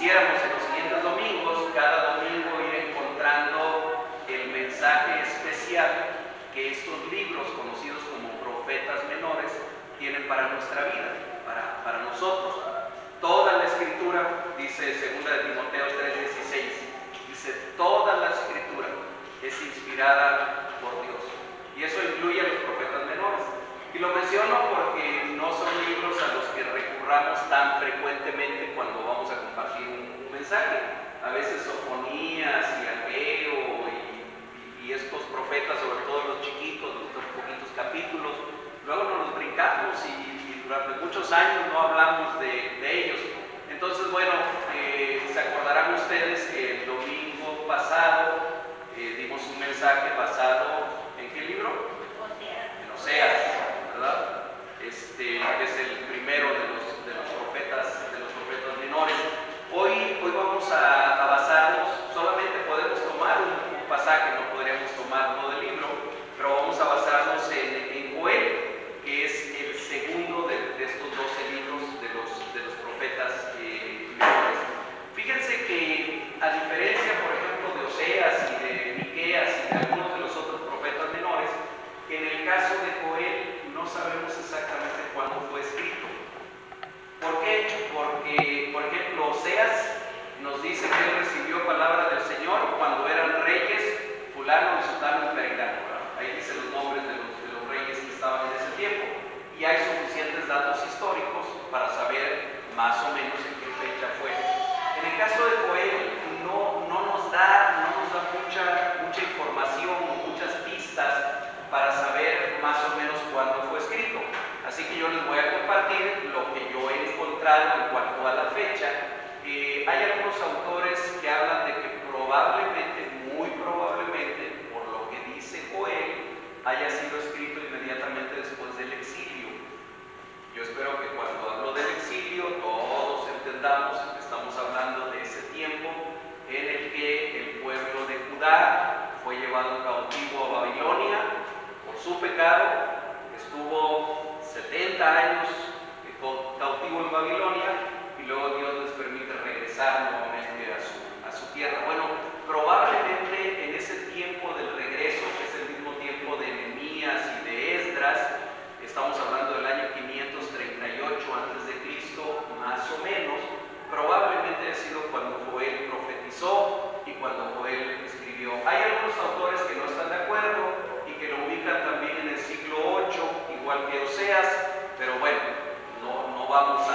quisiéramos en los siguientes domingos, cada domingo ir encontrando el mensaje especial que estos libros conocidos como profetas menores tienen para nuestra vida, para nosotros. Toda la escritura, dice 2 de Timoteo 3:16, dice toda la escritura es inspirada por Dios, y eso incluye a los profetas menores. Y lo menciono porque no son libros a los que recurramos tan frecuentemente cuando vamos a compartir un mensaje. A veces Sofonías y Ageo y estos profetas, sobre todo los chiquitos, los poquitos capítulos, luego nos los brincamos y durante muchos años no hablamos de ellos. Entonces, bueno, se acordarán ustedes que el domingo pasado dimos un mensaje basado ¿en qué libro? En Oseas, ¿verdad? Es el primero de los profetas menores. Hoy vamos a basarnos, solamente podemos tomar un pasaje, no podríamos tomar todo el libro, pero vamos a basarnos en Joel, que es el segundo de estos 12 libros de los profetas menores. Fíjense que a diferencia, por ejemplo, de Oseas y de Miqueas y de algunos de los otros profetas menores, en el caso de Joel no sabemos exactamente cuándo fue escrito. ¿Por qué? Porque, por ejemplo, Oseas nos dice que él recibió palabra del Señor cuando eran reyes fulano, sutano y perengano. Ahí dice los nombres de los reyes que estaban en ese tiempo. Y hay suficientes datos históricos para saber más o menos en qué fecha fue. En el caso de Joel no nos da mucha información, muchas pistas para saber más o menos cuándo fue escrito. Así que yo les voy a compartir lo que yo he encontrado en cuanto a la fecha. Hay algunos autores que hablan de que probablemente, muy probablemente, por lo que dice Joel, haya sido escrito inmediatamente después del exilio. Yo espero que cuando hablo del exilio todos entendamos que estamos hablando de ese tiempo en el que el pueblo de Judá fue llevado cautivo a Babilonia por su pecado, estuvo 70 años cautivo en Babilonia y luego Dios les permite regresar nuevamente a su tierra. Bueno, probablemente en ese tiempo del regreso, que es el mismo tiempo de Nehemías y de Esdras, estamos hablando del año 538 a.C., más o menos, probablemente ha sido cuando Joel profetizó y cuando Joel escribió. Hay algunos autores que no están de acuerdo y que lo ubican también en el siglo VIII, igual que Oseas, pero bueno, no vamos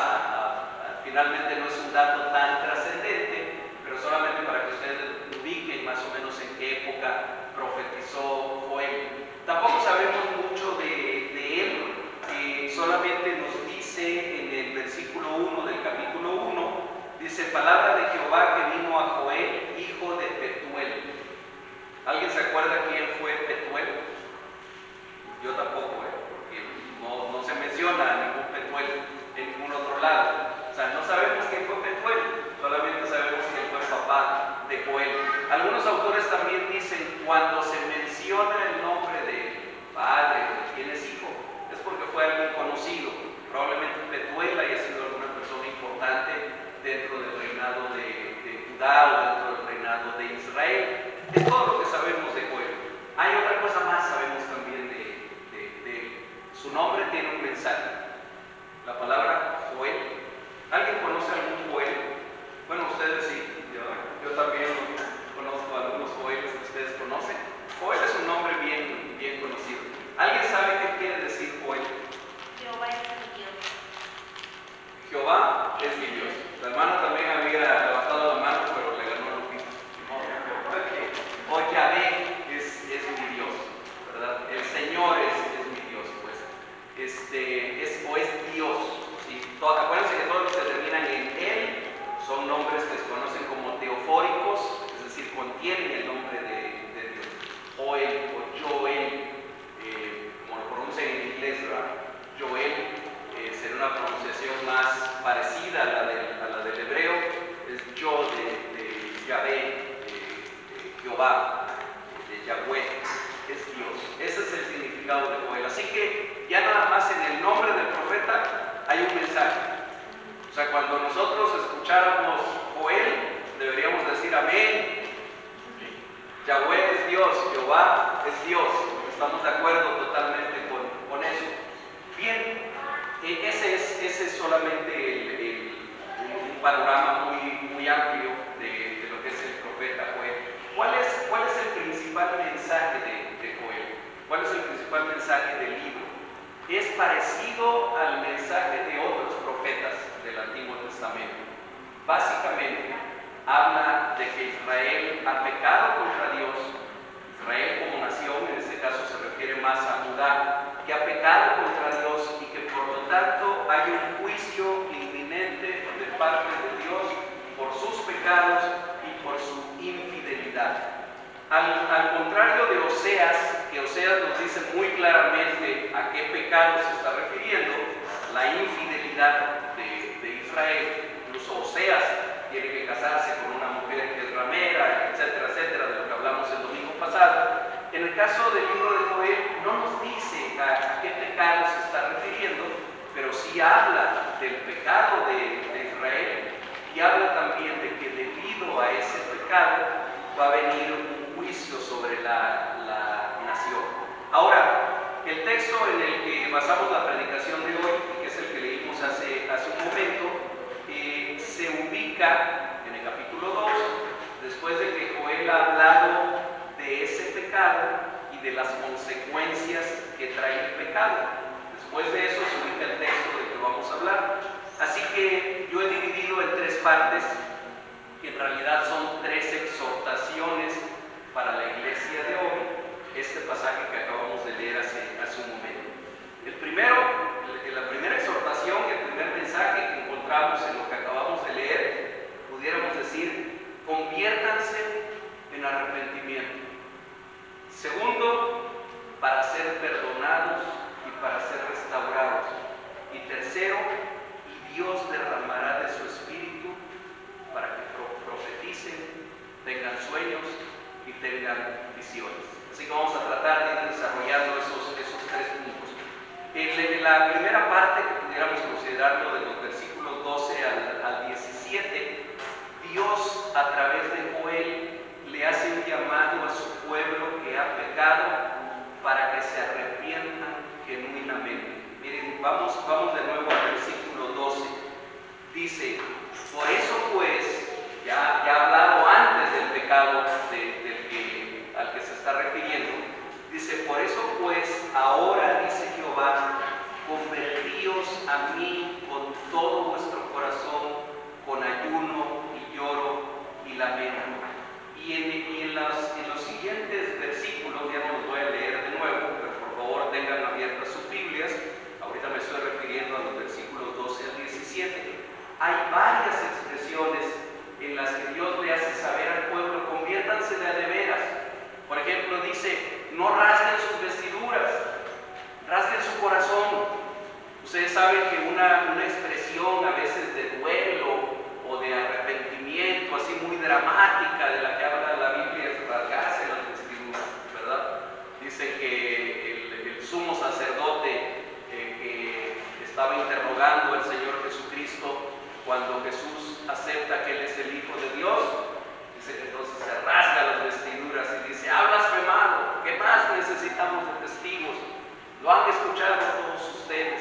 finalmente no es un dato tan trascendente, pero solamente para que ustedes ubiquen más o menos en qué época profetizó Joel. Tampoco sabemos mucho de él, solamente nos dice en el versículo 1 del capítulo 1, dice, palabra de Jehová que vino a Joel, hijo de Petuel. ¿Alguien se acuerda quién fue Petuel? Yo tampoco, porque no se menciona a ningún Petuel en ningún otro lado. O sea, no sabemos quién fue Petuel, solamente sabemos que él fue papá de Joel. Algunos autores también dicen, cuando se menciona el nombre de padre, de quién es hijo, es porque fue alguien conocido. Probablemente Petuel haya sido alguna persona importante dentro del reinado de Judá o dentro del reinado de Israel. Es todo lo que sabemos de Joel. Hay otra cosa más, sabemos también de él. Su nombre tiene un mensaje. La palabra Joel. ¿Alguien conoce algún Joel? Bueno, ustedes sí. Yo también conozco algunos Joeles que ustedes conocen. Joel es un nombre bien conocido. ¿Alguien sabe qué quiere decir Joel? Jehová es mi Dios. Jehová es mi Dios. La hermana también había levantado la mano, pero le ganó Lupita. O Yahvé es mi Dios, ¿verdad? El Señor es mi Dios, pues. Es Dios. ¿Sí? Acuérdense que todos los que terminan en él son nombres que se conocen como teofóricos, es decir, contienen el nombre de Dios. Joel o Joel, como lo pronuncian en inglés, ¿verdad? Joel será una pronunciación más parecida a la del hebreo, es yo de Yahvé, de Jehová, de Yahweh, es Dios. Ese es el significado de Joel. Así que ya nada más en el nombre del profeta hay un mensaje. O sea, cuando nosotros escucháramos Joel, amén. Yahweh es Dios, Jehová es Dios. Estamos de acuerdo totalmente con eso. Bien, ese es solamente un panorama muy amplio de lo que es el profeta Joel. ¿Cuál es el principal mensaje de Joel? ¿Cuál es el principal mensaje del libro? Es parecido al mensaje de otros profetas del Antiguo Testamento. Básicamente, habla de que Israel ha pecado contra Dios. Israel como nación, en este caso se refiere más a Judá, que ha pecado contra Dios y que por lo tanto hay un juicio inminente de parte de Dios por sus pecados y por su infidelidad. Al contrario de Oseas, que Oseas nos dice muy claramente a qué pecado se está refiriendo, la infidelidad de Israel. Incluso Oseas tiene que casarse con una mujer que es ramera, etcétera, etcétera, de lo que hablamos el domingo pasado. En el caso del libro de Joel no nos dice a qué pecado se está refiriendo, pero sí habla del pecado de Israel y habla también de que debido a ese pecado va a venir un juicio sobre la nación. Ahora, el texto en el que basamos la predicación de hoy, que es el que leímos hace un momento, se ubica en el capítulo 2, después de que Joel ha hablado de ese pecado y de las consecuencias que trae el pecado. Después de eso se ubica el texto del que vamos a hablar. Así que yo he dividido en tres partes, que en realidad son tres exhortaciones para la iglesia de hoy, este pasaje que acabamos de leer hace un momento. La primera exhortación, el primer mensaje que encontramos en lo que acabamos de leer, pudiéramos decir, conviértanse en arrepentimiento. Segundo, para ser perdonados y para ser restaurados. Y tercero, y Dios derramará de su espíritu para que profeticen, tengan sueños y tengan visiones. Así que vamos a tratar de ir desarrollando esos tres puntos. La primera parte, que pudiéramos considerarlo de los versículos 12 al 17, Dios a través de Joel le hace un llamado a su pueblo que ha pecado para que se arrepientan genuinamente. Miren, vamos de nuevo al versículo 12. Dice, por eso pues, ya ha hablado antes del pecado al que se está refiriendo, dice, por eso pues, ahora dice Jehová, convertíos a mí con todo vuestro corazón, con ayuno y lloro y lamento. Y en los siguientes versículos, ya no los voy a leer de nuevo, pero por favor tengan abiertas sus Biblias. Ahorita me estoy refiriendo a los versículos 12 al 17. Hay varias expresiones en las que Dios le hace saber al pueblo, conviértanse de veras. Por ejemplo, dice, no rasguen sus vestiduras, rasguen su corazón. Ustedes saben que una expresión a veces de duelo o de arrepentimiento, así muy dramática, de la que habla la Biblia, es rasgarse las vestiduras, ¿verdad? Dice que el sumo sacerdote que estaba interrogando al Señor Jesucristo, cuando Jesús acepta que Él es el Hijo de Dios, dice que entonces se rasga las vestiduras y dice, ha blasfemado, ¿qué más necesitamos de testigos? Lo han escuchado todos ustedes.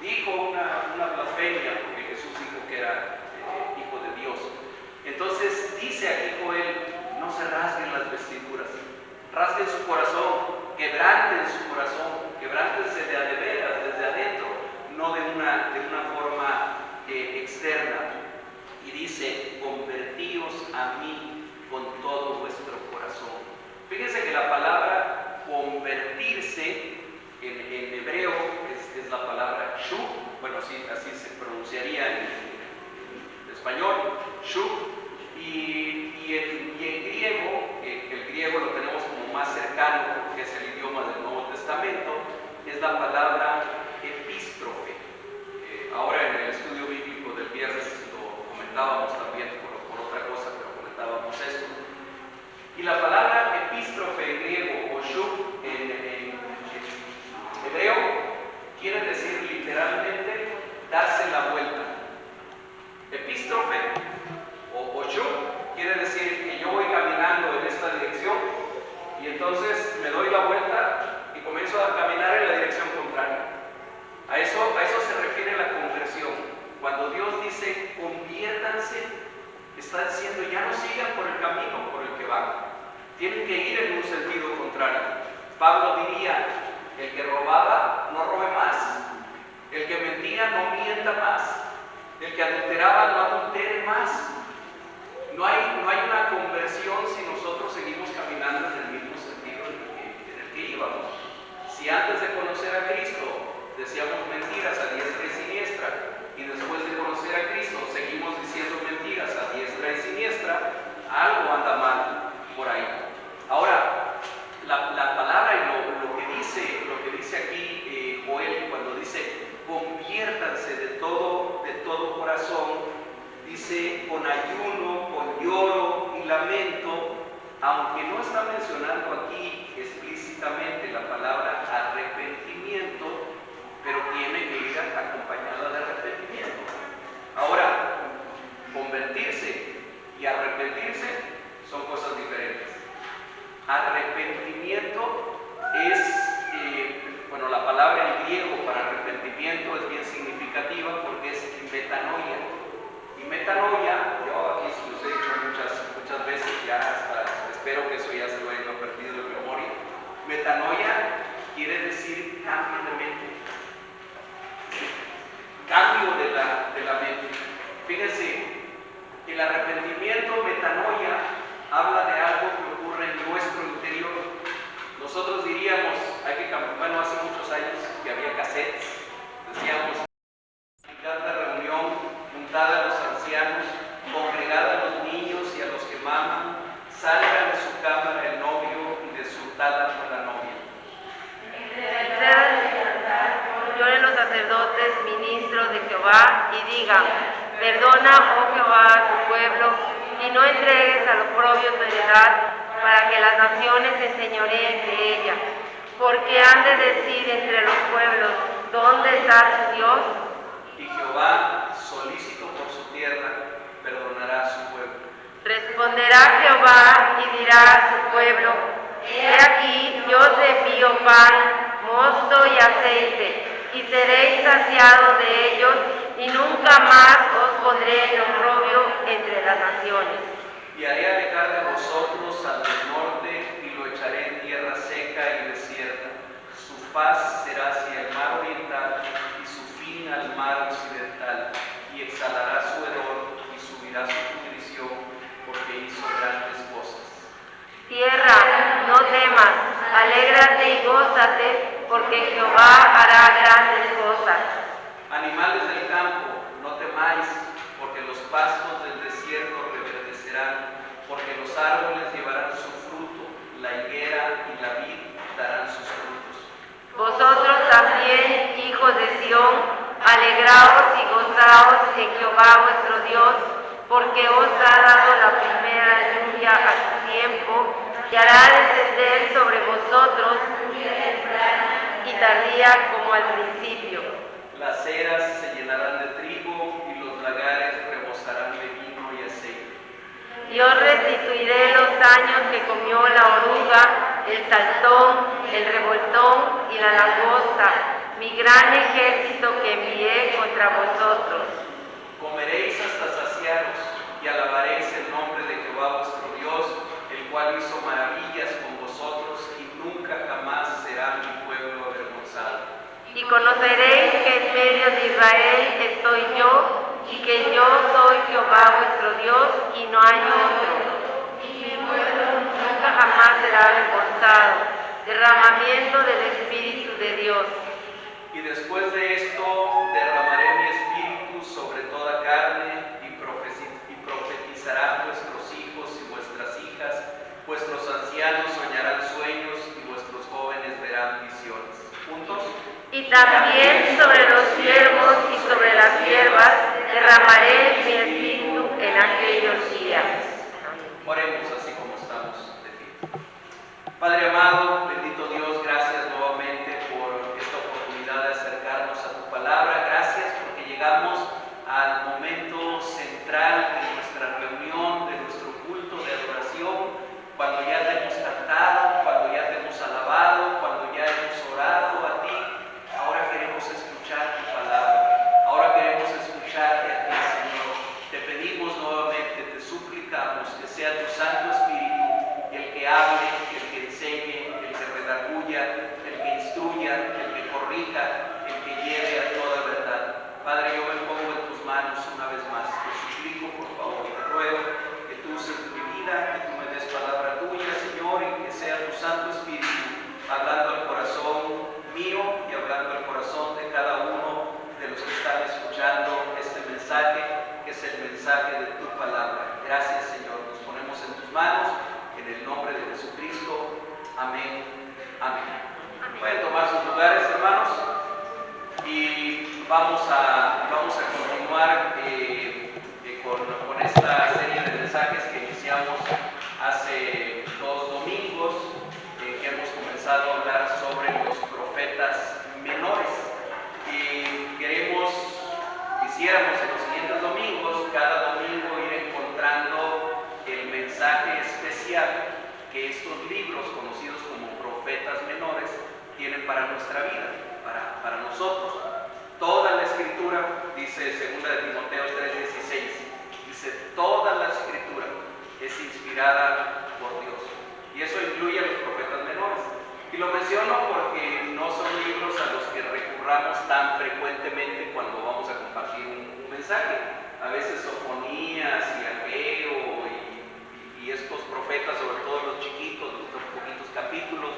Dijo una blasfemia porque Jesús dijo que era Hijo de Dios. Entonces dice aquí Joel, no se rasguen las vestiduras, rasguen su corazón, quebranten su corazón, quebrántense de veras, desde adentro, no de una forma externa. Y dice, convertíos a mí con todo vuestro corazón. Fíjense que la palabra convertirse en hebreo es la palabra shu, bueno, así se pronunciaría en español, shu, y en griego, que el griego lo tenemos como más cercano porque es el idioma del Nuevo Testamento, es la palabra epístrofe. Ahora en el estudio bíblico del viernes lo comentábamos también por otra cosa, pero comentábamos esto. Y la palabra epístrofe en griego o shu en hebreo quiere decir literalmente darse la vuelta. Epístrofe contrario. Pablo diría, el que robaba, no robe más. El que mentía, no mienta más. El que adulteraba, no adultere más. No hay una conversión si nosotros seguimos caminando en el mismo sentido en el que íbamos. Si antes de conocer a Cristo decíamos mentiras a diestra y siniestra, y después de conocer a Cristo seguimos diciendo mentiras a diestra y siniestra, algo anda mal por ahí. Ahora, la palabra y lo que dice aquí Joel, cuando dice conviértanse de todo corazón, dice con ayuno, con lloro y lamento, aunque no está mencionando aquí explícitamente la palabra arrepentimiento, pero tiene que ir acompañada de arrepentimiento. Ahora, convertirse y arrepentirse son cosas diferentes. Arrepentimiento es, la palabra en griego para arrepentimiento es bien significativa porque es metanoia. Y metanoia, yo aquí se los he dicho muchas veces, ya hasta espero que eso ya se lo hayan perdido de memoria. Metanoia quiere decir cambio de mente. Cambio de la mente. Fíjense, el arrepentimiento, metanoia, habla de algo que ocurre en nuestro interior. Nosotros diríamos, hace muchos años que había cassettes, decíamos, cada reunión, juntada a los ancianos, congregada a los niños y a los que maman, salga de su cámara el novio y de su tálamo la novia. Lloren los sacerdotes, ministros de Jehová, y digan, perdona, oh Jehová, a tu pueblo, y no entregues al oprobio tu heredad, para que las naciones se enseñoreen de ella. Porque han de decir entre los pueblos, ¿dónde está su Dios? Y Jehová, solícito por su tierra, perdonará a su pueblo. Responderá Jehová y dirá a su pueblo, he aquí, yo os envío pan, mosto y aceite, y seréis saciados de ellos, y nunca más os pondré en oprobio entre las naciones. Y haré alejar de vosotros al del norte, y lo echaré en tierra seca y desierta. Su faz será hacia el mar oriental, y su fin al mar occidental, y exhalará su hedor, y subirá su pudrición, porque hizo grandes cosas. Tierra, no temas, alégrate y gózate, porque Jehová hará grandes cosas. Animales del campo, no temáis, porque los pastos del desierto reverdecerán, porque los árboles llevarán su fruto, la higuera y la vid darán sus frutos. Vosotros también, hijos de Sión, alegraos y gozaos en Jehová vuestro Dios, porque os ha dado la primera lluvia a su tiempo, y hará descender sobre vosotros y tardía como al principio. Las eras se llenarán de trigo, y los lagares rebosarán de vino y aceite. Yo restituiré los años que comió la oruga, el saltón, el revoltón y la langosta, mi gran ejército que envié contra vosotros. Comeréis hasta saciaros, y alabaréis el nombre de Jehová vuestro Dios, el cual hizo maravillas con vosotros, y nunca jamás será mi pueblo avergonzado. Y conoceréis que en medio de Israel estoy yo, y que yo soy Jehová vuestro Dios, y no hay otro. Y mi pueblo nunca jamás será avergonzado. Derramamiento del Espíritu de Dios. Y después de esto derramaré mi espíritu sobre toda carne, y profetizarán vuestros hijos y vuestras hijas, vuestros ancianos soñarán sueños, y vuestros jóvenes verán visiones. ¿Juntos? Y también sobre los siervos y sobre las siervas derramaré mi espíritu en aquellos días. Oremos así como estamos de pie. Padre amado, bendito Dios, gracias nuevamente por esta oportunidad de acercarnos a tu palabra. Gracias porque llegamos al momento central de nuestra reunión, de nuestro culto de adoración, cuando ya te hemos cantado, cuando ya te hemos alabado, cuando ya hemos orado a ti. Ahora queremos escuchar tu palabra, ahora queremos escucharte a ti, Señor. Te pedimos nuevamente, te suplicamos que sea tu Santo Espíritu el que hable, el que enseñe, el quisiéramos en los siguientes domingos, cada domingo ir encontrando el mensaje especial que estos libros conocidos como profetas menores tienen para nuestra vida, para nosotros. Toda la escritura, dice 2 de Timoteo 3:16, dice toda la escritura es inspirada por Dios, y eso incluye a los profetas menores. Y lo menciono porque no son libros a los que recurramos tan frecuentemente cuando vamos a compartir un mensaje. A veces Sofonías y Ageo y estos profetas, sobre todo los chiquitos, los poquitos capítulos,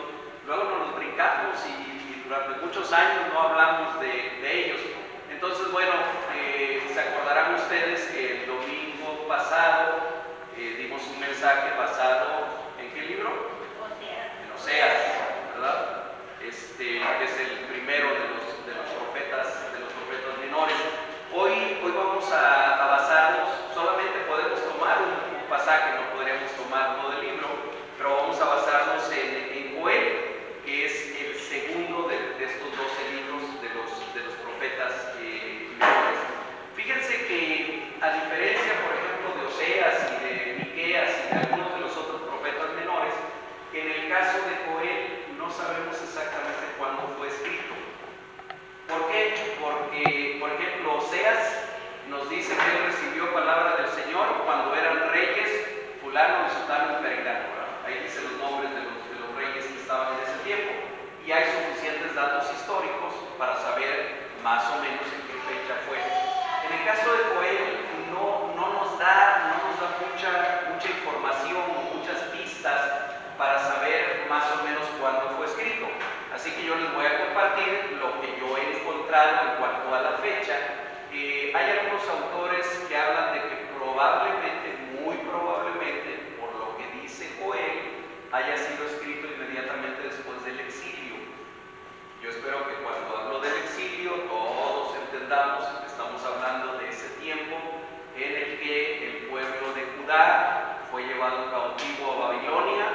luego nos los brincamos y durante muchos años no hablamos de ellos. Entonces, bueno, se acordarán ustedes que el domingo pasado dimos un mensaje basado ¿en qué libro? En Oseas, ¿verdad? Que es el primero de los profetas menores. Hoy vamos a basarnos, solamente podemos tomar un pasaje, no podríamos tomar todo el libro, pero vamos a basarnos en Joel, que es el segundo de estos 12 libros de los profetas menores. Fíjense que a diferencia, por ejemplo, de Oseas y de Miqueas y de algunos de los otros profetas menores, en el caso de Joel no sabemos exactamente cuándo fue escrito. ¿Por qué? Porque, por ejemplo, Oseas nos dice que él recibió palabra del Señor cuando eran reyes fulano, sutano y perengano. Ahí dice los nombres de los reyes que estaban en ese tiempo. Y hay suficientes datos históricos para saber más o menos en qué fecha fue. En el caso de Joel no nos da mucha información o muchas pistas para saber más o menos cuándo fue escrito. Así que yo les voy a compartir lo que yo he encontrado en cuanto a la fecha. Hay algunos autores que hablan de que probablemente, muy probablemente, por lo que dice Joel, haya sido escrito inmediatamente después del exilio. Yo espero que cuando hablo del exilio todos entendamos que estamos hablando de ese tiempo en el que el pueblo de Judá fue llevado cautivo a Babilonia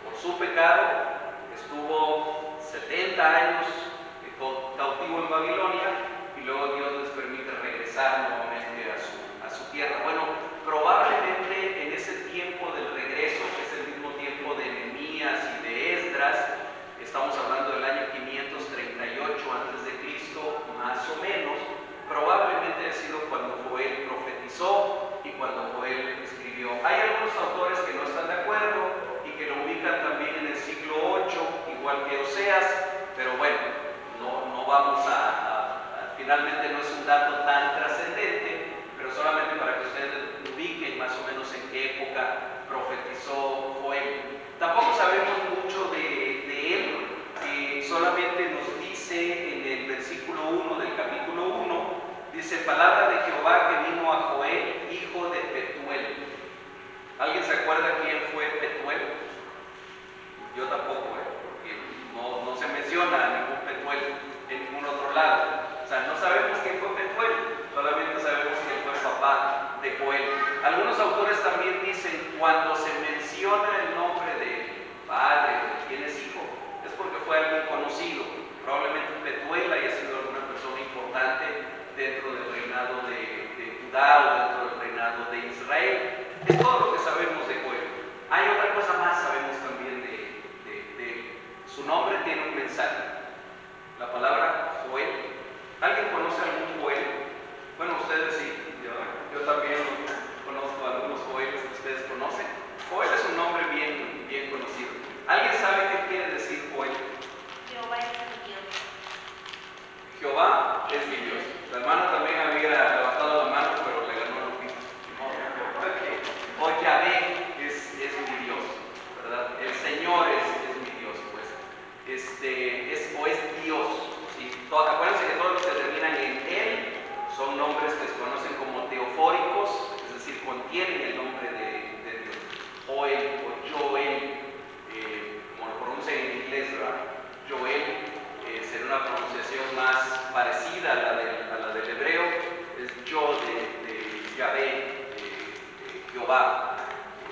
por su pecado, estuvo 70 años cautivo en Babilonia y luego Dios les permite regresar nuevamente a su tierra. Bueno, probablemente en ese tiempo del regreso, que es el mismo tiempo de Nehemías y de Esdras, estamos hablando del año 538 a.C., más o menos, probablemente ha sido cuando Joel profetizó y cuando Joel escribió. Hay algunos autores que no están de acuerdo y que lo ubican también en el siglo VIII, igual que Oseas, pero bueno, no vamos finalmente no es un dato tan trascendente, pero solamente para que ustedes ubiquen más o menos en qué época profetizó Joel. Tampoco sabemos mucho de él, solamente nos dice en el versículo 1 del capítulo 1, dice, palabra de Jehová que vino a Joel, hijo de Petuel. ¿Alguien se acuerda quién fue Petuel? Yo tampoco, porque no se menciona a ningún Petuel en ningún otro lado. O sea, no sabemos quién fue Petuel, solamente sabemos que él fue papá de Joel. Algunos autores también dicen, cuando se menciona el nombre de padre, de quién es hijo, es porque fue alguien conocido. Probablemente Petuel haya sido alguna persona importante dentro del reinado de Judá o dentro del reinado de Israel. Es todo lo que sabemos de Joel. Hay otra cosa más, sabemos también de él. Su nombre tiene un mensaje. La palabra Joel. ¿Alguien conoce algún Joel? Bueno, ustedes sí. Yo también conozco algunos Joeles que ustedes conocen. Joel es un nombre bien conocido. ¿Alguien sabe qué quiere decir Joel? Jehová es mi Dios. Jehová es mi Dios. La hermana también había levantado la mano, pero le ganó el oficio. O Yahvé es mi Dios, ¿verdad? El Señor es mi Dios, pues. Es Dios. ¿Sí? Acuérdense que todos los que terminan en él son nombres que se conocen como teofóricos, es decir, contienen el nombre de Dios. Joel o Joel, como lo pronuncian en inglés, ¿verdad? Joel será una pronunciación más parecida a la del hebreo, es yo de Yahvé, de Jehová,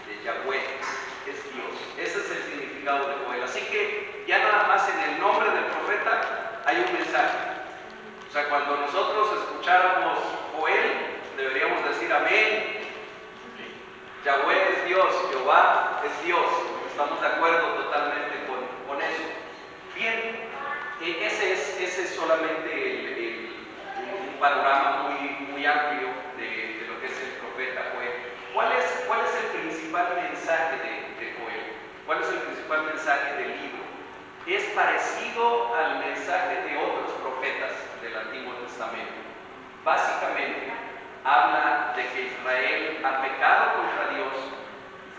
de Yahweh, es Dios. Ese es el significado de Joel. Así que ya nada más en el nombre del profeta hay un mensaje. O sea, cuando nosotros escucháramos Joel, es parecido al mensaje de otros profetas del Antiguo Testamento. Básicamente, habla de que Israel ha pecado contra Dios.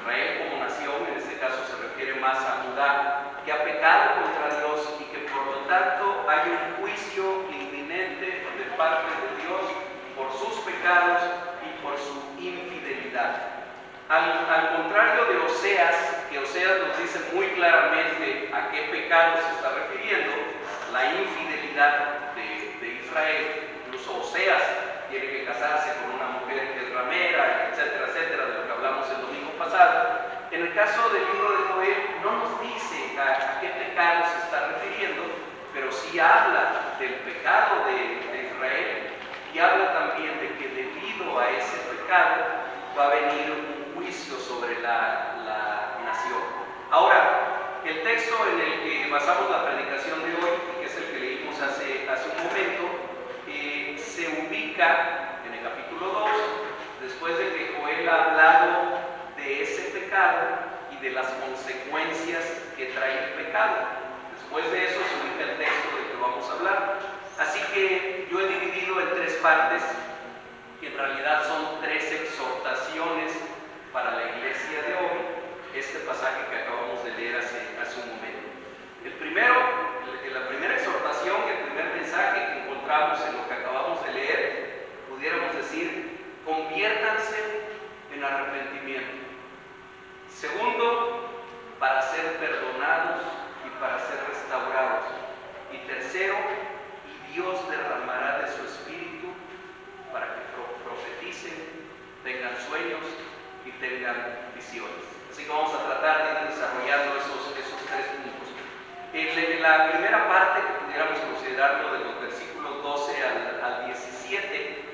Israel como nación, en este caso se refiere más a Judá, que ha pecado contra Dios y que por lo tanto hay un juicio inminente de parte de Dios por sus pecados y por su infidelidad. Al contrario de Oseas, que Oseas nos dice muy claramente a qué pecado se está refiriendo, la infidelidad de Israel. Incluso Oseas tiene que casarse con una mujer que es ramera, etcétera, etcétera, de lo que hablamos el domingo pasado. En el caso del libro de Joel no nos dice a qué pecado se está refiriendo, pero sí habla del pecado de Israel y habla también de que debido a ese pecado va a venir un juicio sobre la nación. Ahora, el texto en el que basamos la predicación de hoy, que es el que leímos hace un momento, se ubica en el capítulo 2, después de que Joel ha hablado de ese pecado y de las consecuencias que trae el pecado. Después de eso se ubica el texto del que vamos a hablar. Así que yo he dividido en tres partes, que en realidad son tres exhortaciones para la iglesia de hoy, este pasaje que acabamos de leer hace un momento. La primera exhortación, el primer mensaje que encontramos en lo que acabamos de leer, pudiéramos decir, conviértanse en arrepentimiento. Segundo, para ser perdonados y para ser restaurados. Y tercero, y Dios derramará de su espíritu para que profeticen, tengan sueños y tengan visiones. Así que vamos a tratar de ir desarrollando esos tres puntos. La primera parte, que pudiéramos considerarlo de los versículos 12 al 17,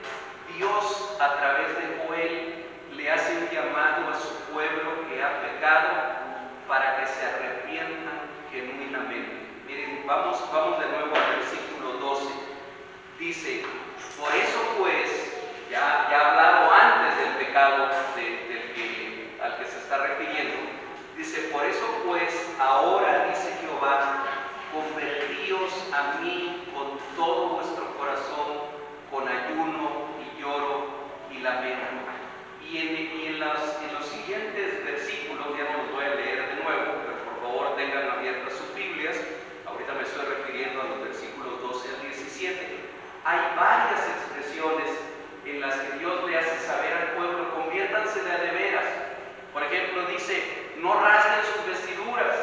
Dios a través de Joel le hace un llamado a su pueblo que ha pecado para que se arrepientan genuinamente. Miren, vamos de nuevo al versículo 12. Dice, por eso pues, ya ha hablado antes del pecado al que se está refiriendo, dice, por eso pues, ahora dice Jehová, convertíos a mí con todo vuestro corazón, con ayuno y lloro y lamento. Y en los siguientes versículos, ya no los voy a leer de nuevo, pero por favor tengan abiertas sus Biblias. Ahorita me estoy refiriendo a los versículos 12 al 17. Hay varias expresiones en las que Dios le hace saber al pueblo, conviértanse de veras. Por ejemplo, dice, no rasguen sus vestiduras,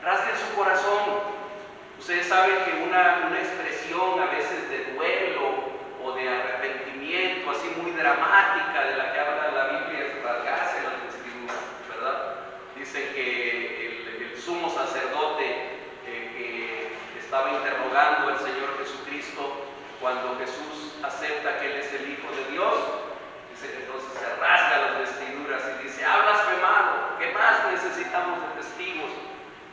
rasguen su corazón. Ustedes saben que una expresión a veces de duelo o de arrepentimiento, así muy dramática, de la que habla la Biblia, es rasgarse las vestiduras, ¿verdad? Dice que el sumo sacerdote que estaba interrogando al Señor Jesucristo, cuando Jesús acepta que Él es el Hijo de Dios, dice que entonces se rasga las vestiduras y dice, ha blasfemado, ¿qué más necesitamos de testigos?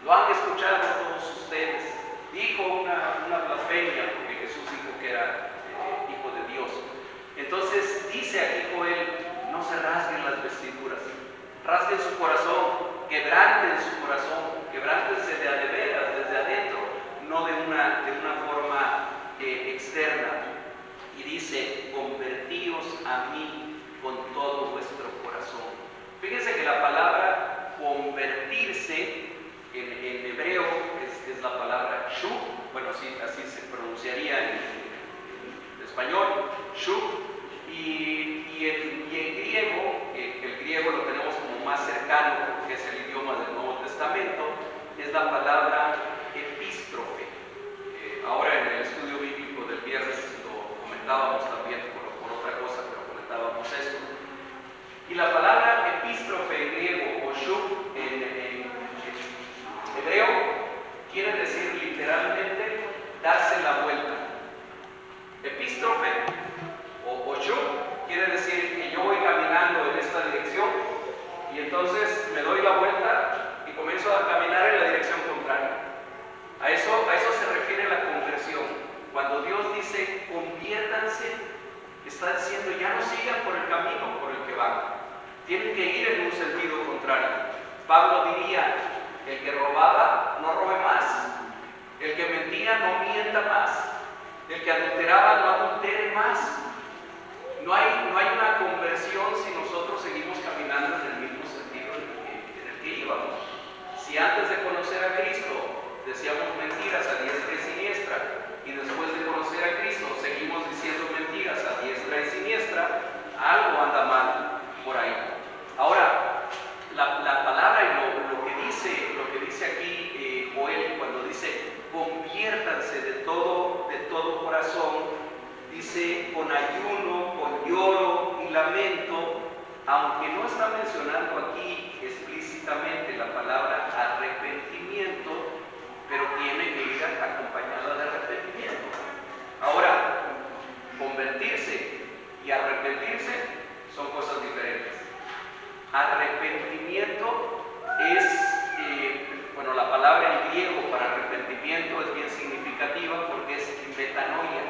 Lo han escuchado todos ustedes. Dijo una blasfemia, porque Jesús dijo que era Hijo de Dios. Entonces dice aquí Joel, no se rasguen las vestiduras, rasguen su corazón, quebranten su corazón, quebrántense de veras, desde adentro, no de una forma externa. Y dice, convertíos a mí con todo vuestro corazón. Fíjense que la palabra convertirse en hebreo es la palabra shu, bueno, así se pronunciaría en español, shu, y en griego, que el griego lo tenemos como más cercano porque es el idioma del Nuevo Testamento, es la palabra epístrofe. Ahora en el estudio bíblico del viernes lo comentábamos también por otra cosa, pero comentábamos esto. Y la palabra epístrofe en griego, o shu, en hebreo, quiere decir literalmente darse la vuelta. Epístrofe o shu quiere decir que yo voy caminando en esta dirección y entonces me doy la vuelta y comienzo a caminar en la dirección contraria. A eso se refiere la conversión. Cuando Dios dice conviértanse, está diciendo ya no sigan por el camino por el que van, tienen que ir en un sentido contrario. Pablo diría, el que robaba no robe más, El que mentía no mienta más. El que adulteraba no adultere más. No hay una conversión si nosotros seguimos caminando en el mismo sentido en el que íbamos. Si antes de conocer a Cristo decíamos mentiras a diestra y siniestra, y después de conocer a Cristo seguimos diciendo mentiras a diestra y siniestra, algo anda mal por ahí. Ahora, la palabra y lo que dice aquí Joel, cuando dice conviértanse de todo corazón, dice con ayuno, con lloro y lamento, aunque no está mencionando aquí explícitamente la palabra arrepentimiento, pero tiene que ir acompañada de arrepentimiento. Ahora, convertirse y arrepentirse son cosas diferentes. Arrepentimiento es, la palabra en griego para arrepentimiento es bien significativa porque es metanoia.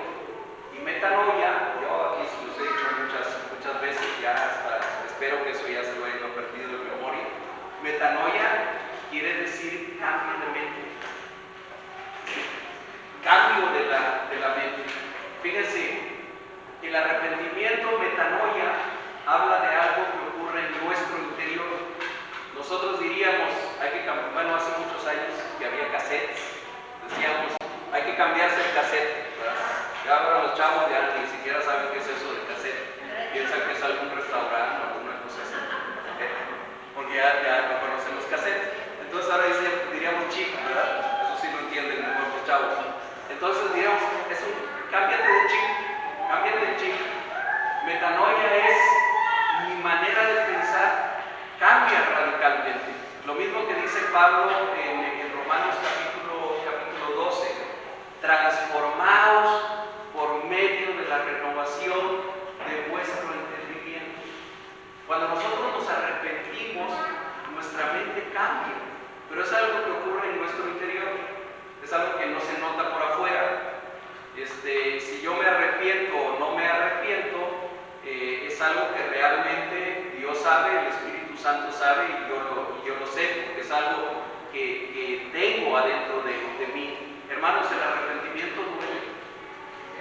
Y metanoia, yo aquí se los he dicho muchas veces, ya hasta espero que eso ya se lo hayan perdido de memoria. Metanoia quiere decir cambio de mente. Cambio de la mente. Fíjense, el arrepentimiento, metanoia, habla de algo que ocurre en nuestro interior. Nosotros diríamos, hace muchos años que había cassettes, decíamos, hay que cambiarse el cassette, ¿verdad? Ya ahora los chavos ya ni siquiera saben qué es eso del cassette, piensan que es algún restaurante o alguna cosa así, porque ya no conocen los cassettes. Entonces ahora diríamos chip, ¿verdad? Eso sí lo entienden los chavos. Entonces diríamos, cámbiate de chip, cámbiate de chip. Metanoia es mi manera de pensar cambia radicalmente. Lo mismo que dice Pablo en Romanos capítulo 12, transformaos por medio de la renovación de vuestro entendimiento. Cuando nosotros nos arrepentimos, nuestra mente cambia, pero es algo que ocurre en nuestro interior, es algo que no se nota por afuera. Si yo me arrepiento o no me arrepiento, es algo que realmente Dios sabe, el Espíritu Santo sabe y yo lo sé, porque es algo que tengo adentro de mí. Hermanos, el arrepentimiento duele.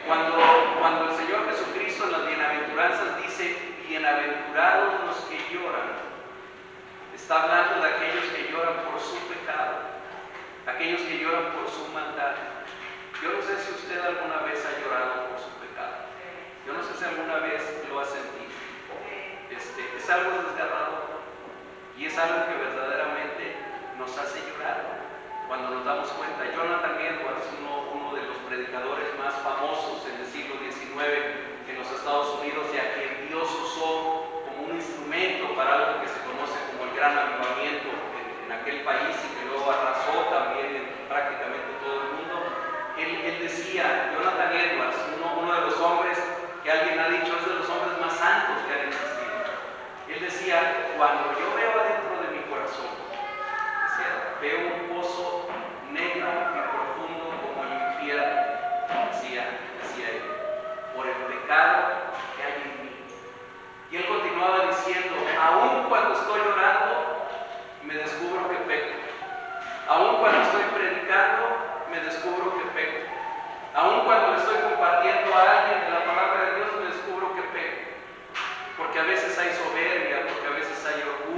Cuando el Señor Jesucristo en las bienaventuranzas dice, bienaventurados los que lloran, está hablando de aquellos que lloran por su pecado, aquellos que lloran por su maldad. Yo no sé si usted alguna vez ha llorado por su pecado. Yo no sé si alguna vez lo ha sentido. Es algo desgarrador y es algo que verdaderamente nos hace llorar cuando nos damos cuenta. Jonathan Edwards, uno de los predicadores más famosos en el siglo XIX en los Estados Unidos, y a quien Dios usó como un instrumento para algo que se conoce como el gran avivamiento en aquel país y que luego arrasó también en prácticamente todo el mundo. Él decía, Jonathan Edwards, uno de los hombres que alguien ha dicho es de los hombres más santos que han existido. Él decía, cuando yo veo adentro de mi corazón, veo un pozo negro y profundo como el infierno, decía él, por el pecado que hay en mí. Y él continuaba diciendo, aún cuando estoy orando, me descubro que peco. Aún cuando estoy predicando, me descubro que peco. Aún cuando le estoy compartiendo a alguien de la palabra de Dios, me descubro que peco. Porque a veces hay soberbia, porque a veces hay orgullo,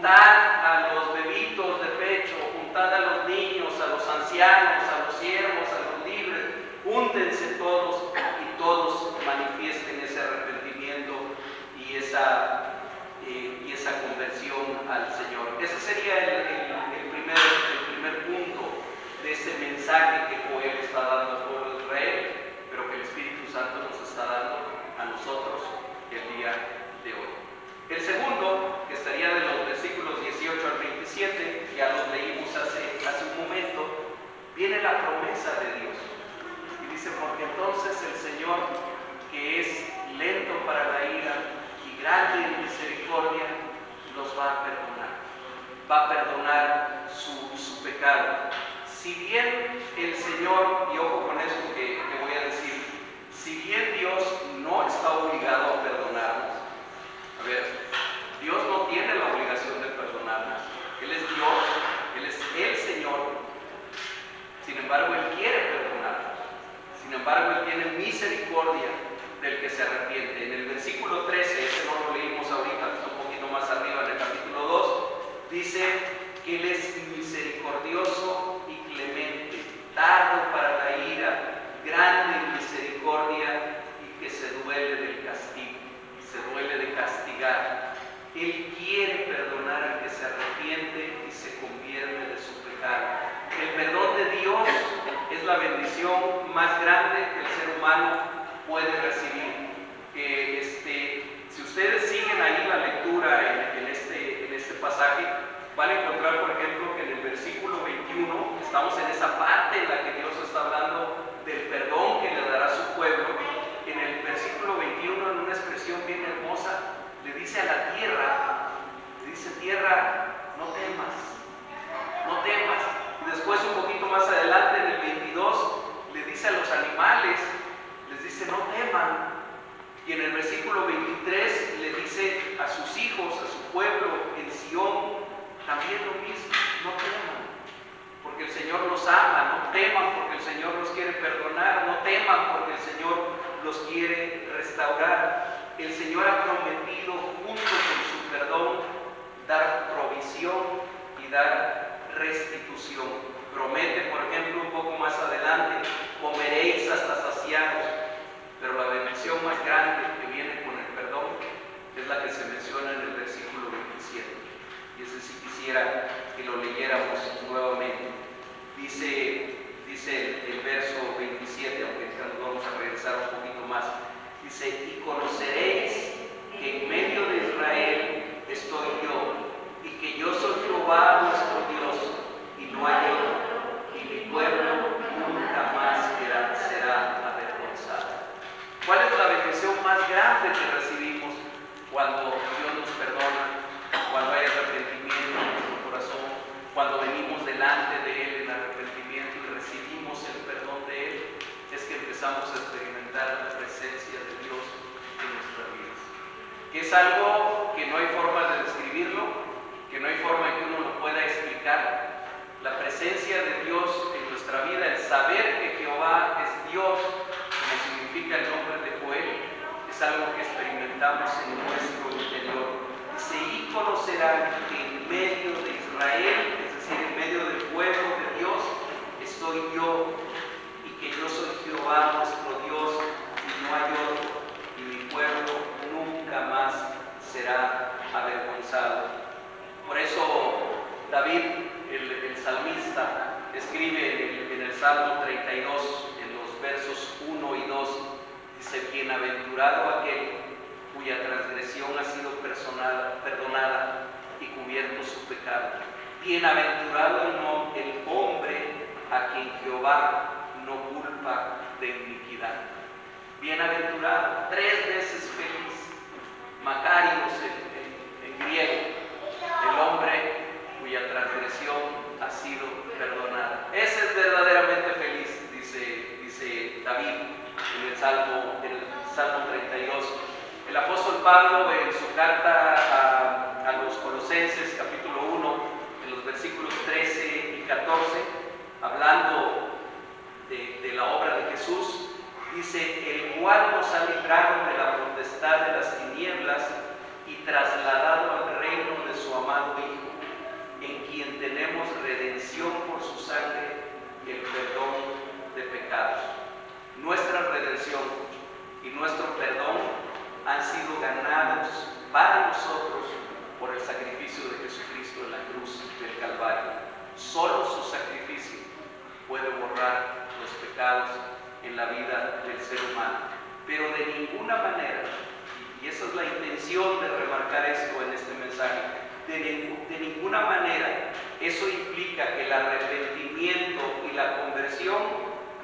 juntad a los bebitos de pecho, juntad a los niños, a los ancianos, a los siervos, a los libres, júntense todos y todos manifiesten ese arrepentimiento y esa conversión al Señor. Ese sería el primer punto de ese mensaje que Joel está dando al pueblo de Israel, pero que el Espíritu Santo nos está dando a nosotros el día de hoy. El segundo, que estaría de los versículos 18 al 27, ya los leímos hace un momento, viene la promesa de Dios. Y dice, porque entonces el Señor, que es lento para la ira y grande en misericordia, los va a perdonar. Va a perdonar su pecado. Si bien el Señor, y ojo con esto que voy a decir, si bien Dios no está obligado a perdonarnos, a ver, Dios no tiene la obligación de perdonarnos. Él es Dios, Él es el Señor. Sin embargo, Él quiere perdonarnos. Sin embargo, Él tiene misericordia del que se arrepiente. En el versículo 13, ese no lo leímos ahorita, está un poquito más arriba en el capítulo 2, dice que Él es misericordioso y clemente, tardo para la ira, grande en misericordia y que se duele del castigo, y se duele de castigar. Él quiere perdonar al que se arrepiente y se convierte de su pecado. El perdón de Dios es la bendición más grande que el ser humano puede recibir. Si ustedes siguen ahí la lectura en este pasaje, van a encontrar, por ejemplo, que en el versículo 21, estamos en esa parte en la que Dios está hablando del perdón que le dará a su pueblo. En el versículo 21, en una expresión bien hermosa, le dice a la tierra, le dice, tierra, no temas, no temas. Y después, un poquito más adelante, en el 22, le dice a los animales, les dice, no teman. Y en el versículo 23 le dice a sus hijos, a su pueblo en Sión, también lo mismo, no teman, porque el Señor los ama, no teman porque el Señor los quiere perdonar, no teman porque el Señor los quiere restaurar. El Señor ha prometido, junto con su perdón, dar provisión y dar restitución. Promete, por ejemplo, un poco más adelante, comeréis hasta saciaros. Pero la bendición más grande que viene con el perdón es la que se menciona en el versículo 27. Y ese sí quisiera que lo leyéramos nuevamente. Dice el verso 27, aunque ya nos vamos a regresar un poquito más. Dice, y conoceréis que en medio de Israel estoy yo, y que yo soy Jehová vuestro Dios, y no hay otro, y mi pueblo nunca más será avergonzado. ¿Cuál es la bendición más grande que recibimos cuando Dios nos perdona, cuando hay arrepentimiento en nuestro corazón, cuando venimos delante de Él en arrepentimiento y recibimos el perdón de Él? Es que empezamos a experimentar la presencia de Dios en nuestras vidas. Que es algo que no hay forma de describirlo, que no hay forma en que uno lo pueda explicar. La presencia de Dios en nuestra vida, el saber que Jehová es Dios, como significa el nombre de Joel, es algo que experimentamos en nuestro interior. Dice, y conocerán que en medio de Israel, es decir, en medio del pueblo de Dios, estoy yo, y que yo soy Jehová vuestro Dios, y no hay otro, y mi pueblo nunca más será avergonzado. Por eso David, el salmista, escribe en el Salmo 32, en los versos 1 y 2, dice, bienaventurado aquel cuya transgresión ha sido perdonada y cubierto su pecado. Bienaventurado el hombre a quien Jehová no culpa de iniquidad. Bienaventurado, 3 veces feliz, Macarios en griego, el hombre cuya transgresión ha sido perdonada. Ese es verdaderamente feliz, dice David en el Salmo 32. El apóstol Pablo, en su carta a los Colosenses, capítulo 1, en los versículos 13 y 14, hablando de la obra de Jesús, dice, el cual nos ha librado de la potestad de las tinieblas y trasladado al reino de su amado Hijo, el perdón de pecados. Nuestra redención y nuestro perdón han sido ganados para nosotros por el sacrificio de Jesucristo en la cruz del Calvario. Solo su sacrificio puede borrar los pecados en la vida del ser humano, pero de ninguna manera, y esa es la intención de remarcar esto en este mensaje, de ninguna manera eso implica que el arrepentimiento y la conversión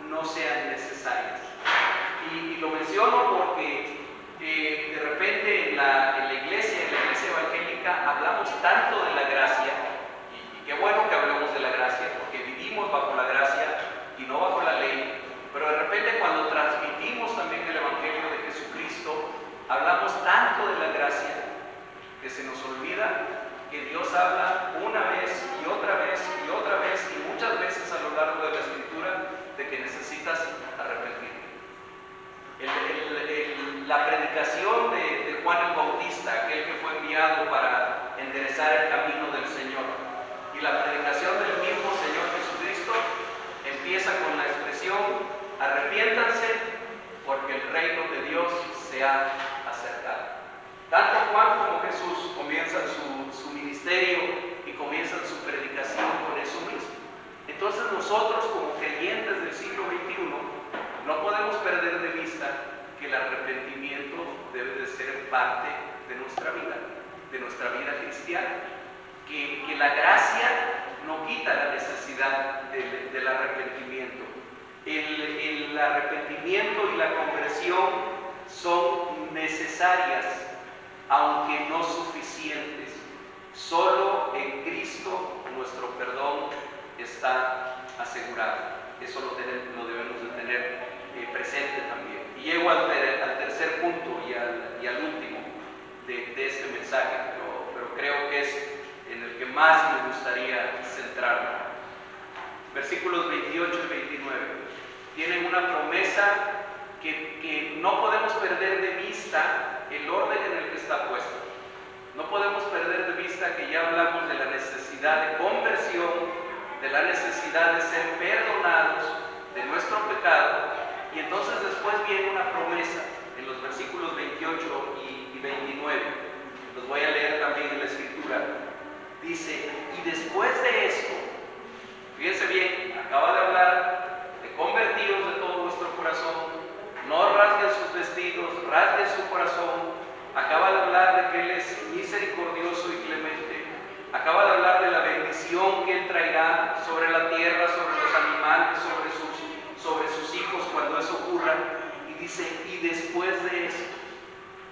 no sean necesarias. Y lo menciono porque de repente en la iglesia evangélica hablamos tanto de la gracia, y qué bueno que hablemos de la gracia, porque vivimos bajo la gracia y no bajo la ley, pero de repente cuando transmitimos también el Evangelio de Jesucristo, hablamos tanto de la gracia que se nos olvida que Dios habla una vez y otra vez y otra vez y muchas veces a lo largo de la Escritura de que necesitas arrepentirte. La predicación de Juan el Bautista, aquel que fue enviado para enderezar el camino del Señor, y la predicación del mismo Señor Jesucristo empieza con la expresión: arrepiéntanse porque el reino de Dios se ha acercado. Tanto Juan como Jesús comienzan su ministerio y comienzan su predicación con eso mismo. Entonces nosotros como creyentes del siglo XXI no podemos perder de vista que el arrepentimiento debe de ser parte de nuestra vida cristiana, que la gracia no quita la necesidad del arrepentimiento. El arrepentimiento y la conversión son necesarias, aunque no suficientes. Solo en Cristo nuestro perdón está asegurado. Eso lo debemos de tener presente también. Y llego al tercer punto y al último de este mensaje, pero creo que es en el que más me gustaría centrarme. Versículos 28 y 29 tienen una promesa que no podemos perder de vista el orden en el que está puesto. No podemos perder de vista que ya hablamos de la necesidad de conversión, de la necesidad de ser perdonados de nuestro pecado, y entonces después viene una promesa en los versículos 28 y 29. Los voy a leer también en la Escritura. Dice: y después de esto, fíjense bien, acaba de hablar de convertidos de todo vuestro corazón, no rasguen sus vestidos, rasguen su corazón. Acaba de hablar de que Él es misericordioso y clemente. Acaba de hablar de la bendición que Él traerá sobre la tierra, sobre los animales, sobre sus hijos cuando eso ocurra. Y dice: y después de eso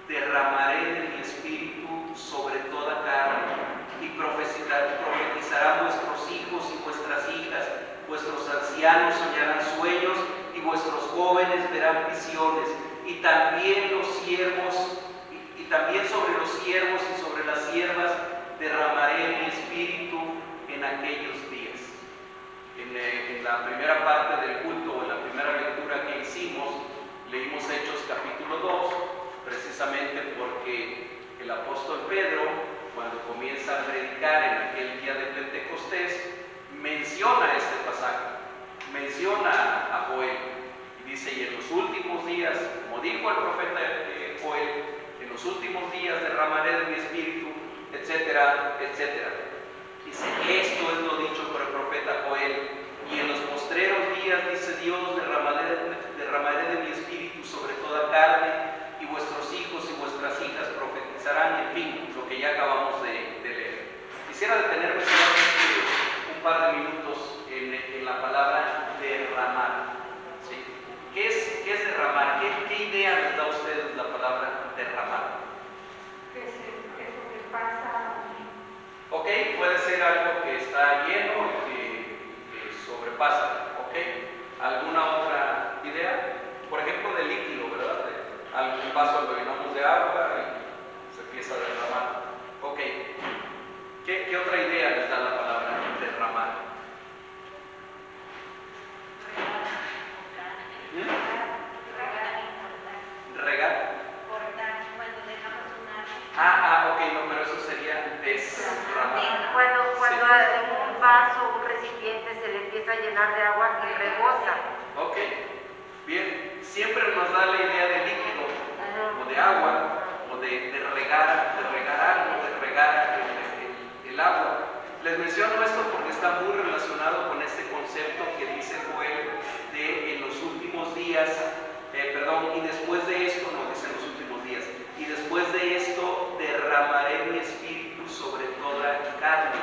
derramaré de mi espíritu sobre toda carne, y profetizarán vuestros hijos y vuestras hijas, vuestros ancianos soñarán sueños, y vuestros jóvenes verán visiones, y también los siervos, y también sobre los siervos y sobre las siervas derramaré mi espíritu en aquellos días. En la primera parte del culto, o en la primera lectura que hicimos, leímos Hechos capítulo 2, precisamente porque el apóstol Pedro, cuando comienza a predicar en aquel día de Pentecostés, menciona este pasaje, menciona a Joel, y dice: y en los últimos días, como dijo el profeta Joel, en los últimos días derramaré de mi espíritu, etcétera, etcétera. Dice: esto es lo dicho por el profeta Joel, y en los postreros días, dice Dios, derramaré de mi espíritu sobre toda carne, y vuestros hijos y vuestras hijas profetizarán, en fin, lo que ya acabamos de leer. Quisiera detenerme solamente un par de minutos en la palabra derramar. ¿Sí? ¿Qué es derramar? ¿Qué idea les da a ustedes la palabra derramar? Que es lo que pasa. Ok, puede ser algo que está lleno y que sobrepasa. Ok, ¿alguna otra idea? Por ejemplo, de líquido, ¿verdad? Un vaso lo llenamos de agua y se empieza a derramar. Ok, ¿qué otra idea llenar de agua y rebosa. Ok, bien, siempre nos da la idea de líquido, o de agua, o de regar algo, de regar el agua. Les menciono esto porque está muy relacionado con este concepto que dice Joel de en los últimos días, y después de esto, no dice en los últimos días, y después de esto derramaré mi espíritu sobre toda carne.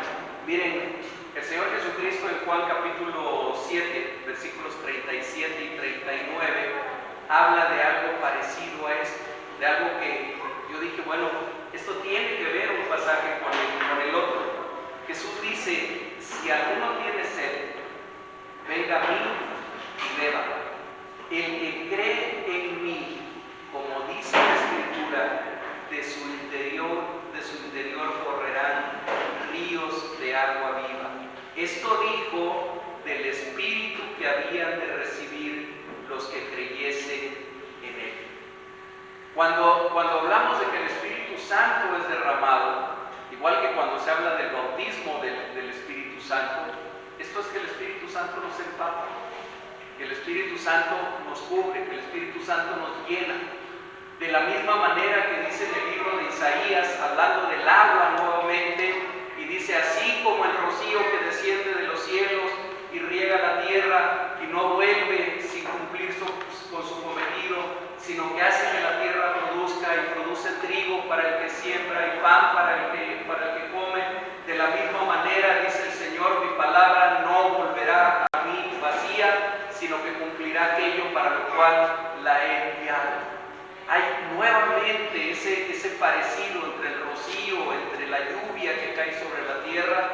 Miren, el Señor Jesucristo en Juan capítulo 7, versículos 37 y 39, habla de algo parecido a esto, de algo que yo dije, bueno, esto tiene que ver un pasaje con el otro. Jesús dice, si alguno tiene sed, venga a mí y beba. El que cree en mí, como dice la Escritura, de su interior correrán ríos de agua viva. Esto dijo del Espíritu que habían de recibir los que creyesen en él. Cuando hablamos de que el Espíritu Santo es derramado, igual que cuando se habla del bautismo del Espíritu Santo, esto es que el Espíritu Santo nos empapa, que el Espíritu Santo nos cubre, que el Espíritu Santo nos llena. De la misma manera que dice en el libro de Isaías, hablando del agua nuevamente, y dice, así como el rocío que desciende de los cielos y riega la tierra y no vuelve sin cumplir con su cometido, sino que hace que la tierra produzca y produce trigo para el que siembra y pan para el que come, de la misma manera, dice el Señor, mi palabra no volverá a mí vacía, sino que cumplirá aquello para lo cual la he enviado. Hay nuevamente ese parecido entre el rocío, entre la lluvia que cae sobre la tierra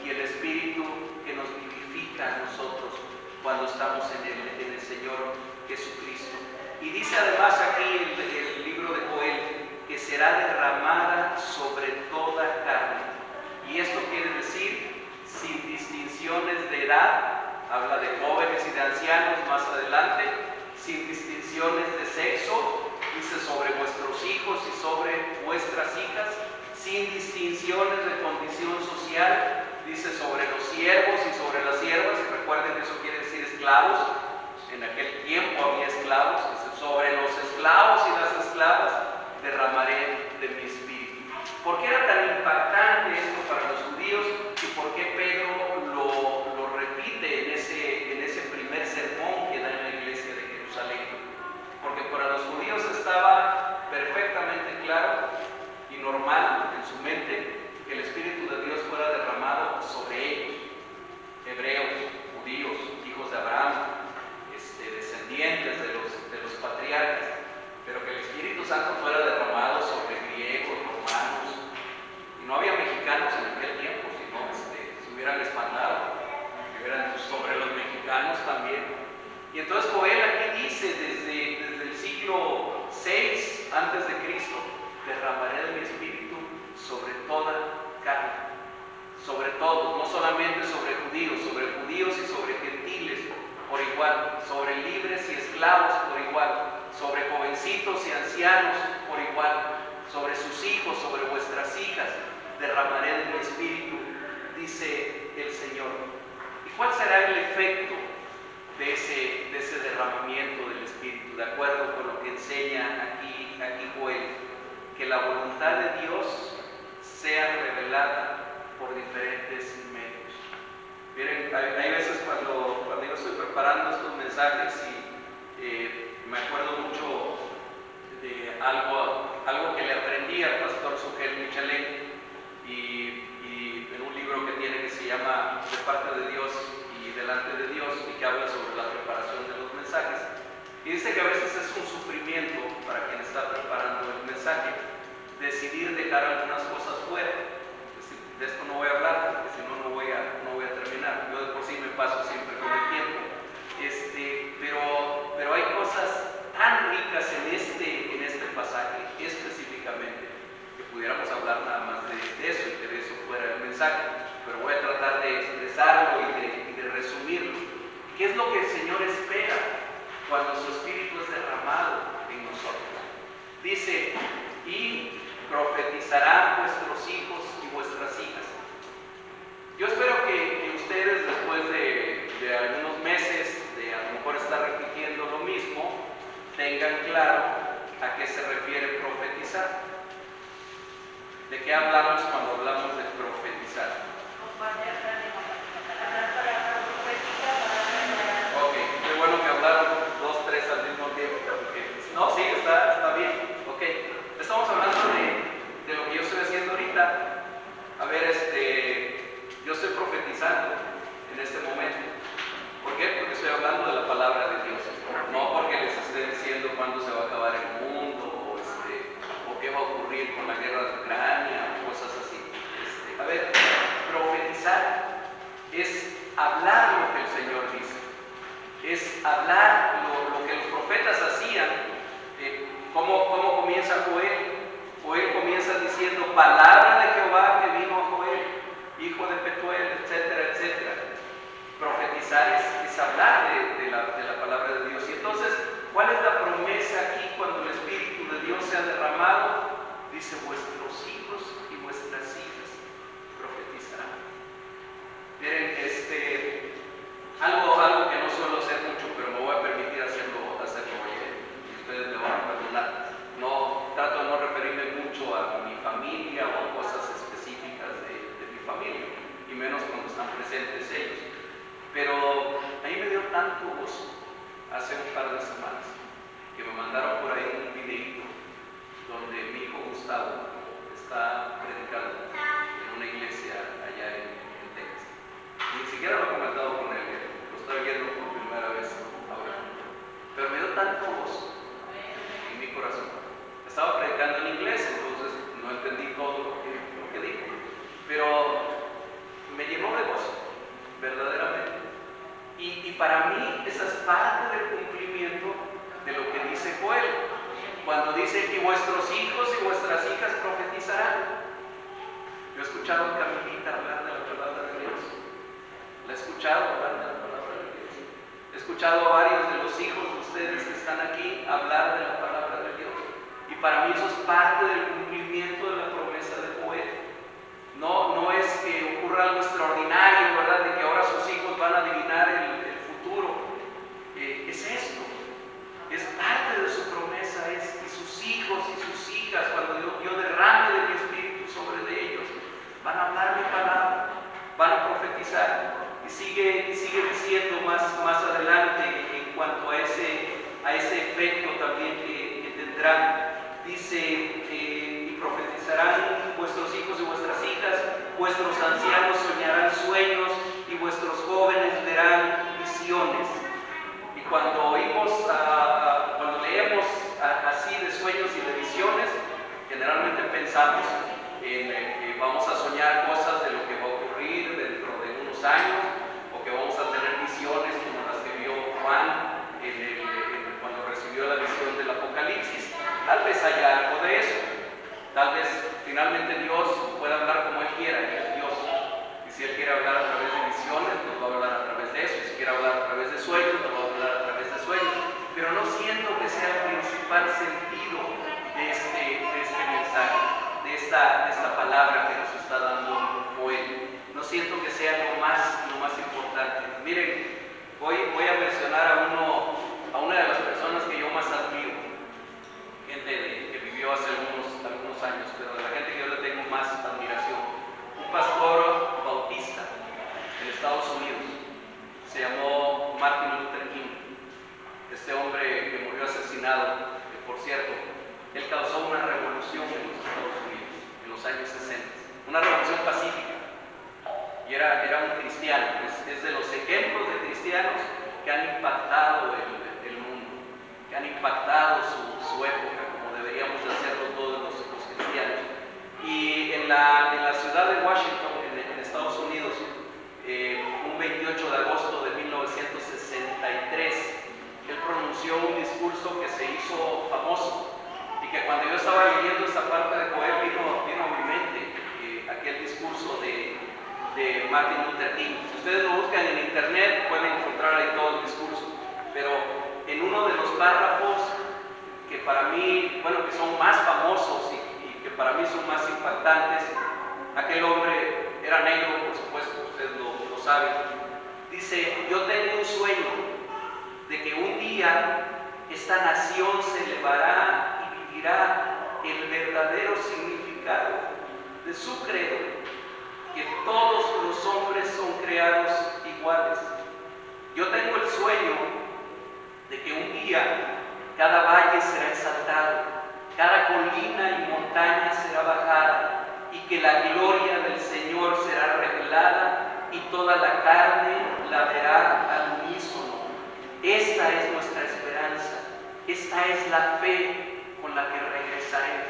y el Espíritu que nos vivifica a nosotros cuando estamos en el Señor Jesucristo. Y dice además aquí el libro de Joel que será derramada sobre toda carne. Y esto quiere decir sin distinciones de edad, habla de jóvenes y de ancianos más adelante, sin distinciones de sexo, dice sobre vuestros hijos y sobre vuestras hijas, sin distinciones de condición social, dice sobre los siervos y sobre las siervas, y recuerden que eso quiere decir esclavos, en aquel tiempo había esclavos, dice sobre los esclavos y las esclavas derramaré de mi espíritu. ¿Por qué era tan impactante esto para los judíos y por qué Pedro lo repite en ese primer sermón que da en la iglesia de Jerusalén? Porque para los judíos estaba perfectamente claro y normal en su mente que el Espíritu de Dios fuera derramado sobre ellos, hebreos, judíos, hijos de Abraham, descendientes de los patriarcas, pero que el Espíritu Santo fuera derramado sobre griegos, romanos, y no había mexicanos en aquel tiempo, sino se hubieran espantado, que hubieran sobre los mexicanos también. Y entonces Joel aquí dice desde el siglo VI antes de Cristo, derramaré de mi espíritu sobre toda carne, sobre todos, no solamente sobre judíos y sobre gentiles por igual, sobre libres y esclavos por igual, sobre jovencitos y ancianos por igual, sobre sus hijos, sobre vuestras hijas, derramaré de mi espíritu, dice el Señor. ¿Y cuál será el efecto de ese derramamiento del Espíritu? De acuerdo con lo que enseña aquí Joel, que la voluntad de Dios sea revelada por diferentes medios. Miren, hay veces cuando yo estoy preparando estos mensajes y me acuerdo mucho de algo que le aprendí al pastor Sugel Michelén y en un libro que tiene que se llama De parte de Dios y delante de Dios, y que habla sobre la preparación de los mensajes. Y dice que a veces es un sufrimiento para quien está preparando el mensaje decidir dejar algunas cosas fuera. Es decir, de esto no voy a hablar porque si no, no voy a terminar. Yo de por sí me paso siempre con el tiempo. Pero hay cosas tan ricas en este pasaje específicamente que pudiéramos hablar nada más de eso y que de eso fuera el mensaje. Pero voy a tratar de expresarlo y de resumirlo. ¿Qué es lo que el Señor espera cuando su Espíritu es derramado en nosotros? Dice, y profetizarán vuestros hijos y vuestras hijas. Yo espero que ustedes, después de algún hablamos cuando hablamos de profetizar? Ok, qué bueno que hablaron 2, 3 al mismo tiempo. No, sí, está bien. Ok, estamos hablando de lo que yo estoy haciendo ahorita. A ver, yo estoy profetizando en este momento. ¿Por qué? Porque estoy hablando de la palabra de Dios. No porque les esté diciendo cuándo se va a acabar el mundo o qué va a ocurrir con la guerra de Ucrania o cosas así. A ver, profetizar es hablar lo que el Señor dice. Es hablar lo que los profetas hacían. ¿Cómo comienza Joel? Joel comienza diciendo palabra de Jehová que vino a Joel, hijo de Petuel, etcétera, etcétera. Profetizar es hablar de la palabra de Dios. Y entonces, ¿cuál es la promesa aquí cuando el Espíritu de Dios se ha derramado? Dice, vuestros hijos y vuestras hijas profetizarán. Miren, algo que no suelo hacer mucho, pero me voy a permitir hacerlo hoy, y ustedes me van a perdonar. No, trato de no referirme mucho a mi familia o a cosas específicas de mi familia, y menos cuando están presentes ellos. Pero a mí me dio tanto gozo hace un par de semanas que me mandaron por ahí un videíto donde mi hijo Gustavo está predicando en una iglesia allá en Texas. Ni siquiera lo he comentado con él, lo estoy viendo por primera vez ahora. Pero me dio tanto gozo en mi corazón. Estaba predicando en inglés, entonces no entendí todo lo que dijo, pero me llenó de gozo, verdaderamente. Y para mí esa es parte del cumplimiento de lo que dice Joel, cuando dice, y vuestros hijos y vuestras hijas profetizarán. Yo he escuchado a Camilita hablar de la palabra de Dios, la he escuchado hablar de la palabra de Dios, he escuchado a varios de los hijos de ustedes que están aquí hablar de la palabra de Dios, y para mí eso es parte del cumplimiento de la promesa de Joel. No es que ocurra algo extraordinario, ¿verdad? De que ahora sus hijos van a adivinar el futuro. Es esto, es parte de su promesa, y sus hijos y sus hijas, cuando yo derrame de mi espíritu sobre de ellos, van a hablar mi palabra, van a profetizar. Y sigue diciendo más adelante en cuanto a ese efecto también que tendrán. Dice, y profetizarán vuestros hijos y vuestras hijas, vuestros ancianos soñarán sueños y vuestros jóvenes verán visiones. Y cuando cuando leemos así de sueños y de visiones, generalmente pensamos en que vamos a soñar cosas de lo que va a ocurrir dentro de unos años, o que vamos a tener visiones como las que vio Juan cuando recibió la visión del Apocalipsis. Tal vez haya algo de eso. Tal vez finalmente Dios pueda hablar como Él quiera, Él es Dios. Y si Él quiere hablar a través de visiones, nos va a hablar a través de eso. Y si quiere hablar a través de sueños, nos va a hablar a través de sueños. Pero no siento que sea el principal sentido de este mensaje, de esta palabra que nos está dando Joel. No siento que sea lo más importante. Miren, voy a mencionar a una de las personas que yo más admiro, gente que vivió hace algunos años, pero de la gente que yo le tengo más admiración. Un pastor bautista en Estados Unidos, se llamó Martin Luther King. Este hombre que murió asesinado, que por cierto, él causó una revolución en los Estados Unidos en los años 60, una revolución pacífica, y era un cristiano. Es de los ejemplos de cristianos que han impactado el mundo, que han impactado su época, como deberíamos de hacerlo todos los cristianos. Y en la ciudad de Washington, en Estados Unidos, un 28 de agosto de 1963, él pronunció un discurso que se hizo famoso, y que cuando yo estaba leyendo esta parte de Joel vino a mi mente aquel discurso de Martin Luther King. Si ustedes lo buscan en internet pueden encontrar ahí todo el discurso, pero en uno de los párrafos que para mí, que son más famosos y que para mí son más impactantes, aquel hombre era negro, por supuesto, ustedes lo saben. Dice, yo tengo un sueño de que un día esta nación se elevará y vivirá el verdadero significado de su credo, que todos los hombres son creados iguales. Yo tengo el sueño de que un día cada valle será exaltado, cada colina y montaña será bajada, y que la gloria del Señor será revelada y toda la carne la verá al unísono. Esta es nuestra esperanza, esta es la fe con la que regresaré,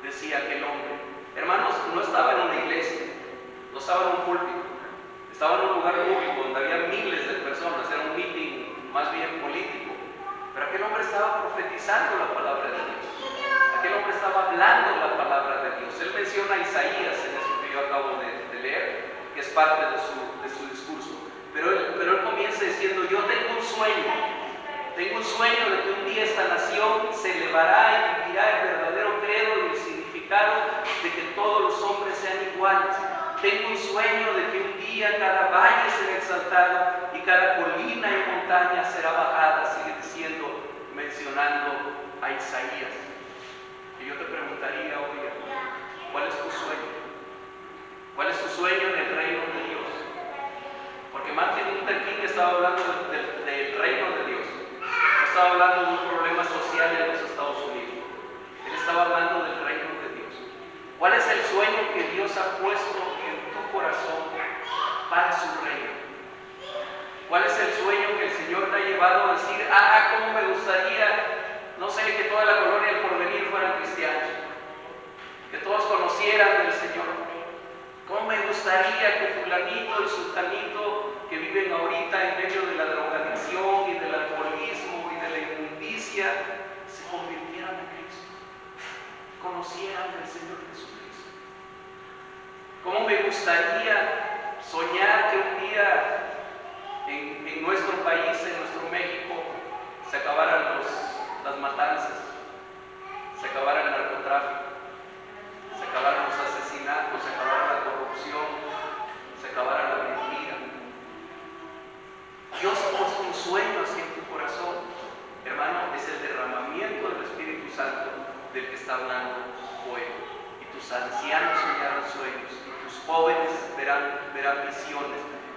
decía aquel hombre. Hermanos, no estaba en una iglesia, no estaba en un púlpito, estaba en un lugar público donde había miles de personas, era un meeting más bien político, pero aquel hombre estaba profetizando la palabra de Dios, aquel hombre estaba hablando la palabra de Dios. Él menciona a Isaías en eso que yo acabo de leer, que es parte de su discurso, pero él comienza diciendo: yo tengo un sueño de que un día esta nación se elevará y vivirá el verdadero credo y el significado de que todos los hombres sean iguales. Tengo un sueño de que un día cada valle será exaltado y cada colina y montaña será bajada. Sigue diciendo, mencionando a Isaías. Y yo te preguntaría hoy, ¿cuál es tu sueño? ¿Cuál es tu sueño en el reino de Dios? Porque Martin Luther King estaba hablando del reino de Dios. No estaba hablando de un problema social en los Estados Unidos. Él estaba hablando del reino de Dios. ¿Cuál es el sueño que Dios ha puesto en tu corazón para su reino? ¿Cuál es el sueño que el Señor te ha llevado a decir: cómo me gustaría, no sé, que toda la colonia del Porvenir fueran cristianos, que todos conocieran del Señor? ¿Cómo me gustaría que fulanito y sultanito que viven ahorita en medio de la drogadicción y del alcoholismo y de la inmundicia se convirtieran a Cristo, conocieran del Señor Jesucristo? ¿Cómo me gustaría soñar que un día en nuestro país, en nuestro México, se acabaran las matanzas, se acabara el narcotráfico, se acabaran los asesinatos, se acabara la corrupción, se acabara la mentira? Dios ha puesto un sueño así en tu corazón, hermano. Es el derramamiento del Espíritu Santo del que está hablando hoy. Y tus ancianos soñarán sueños, y tus jóvenes verán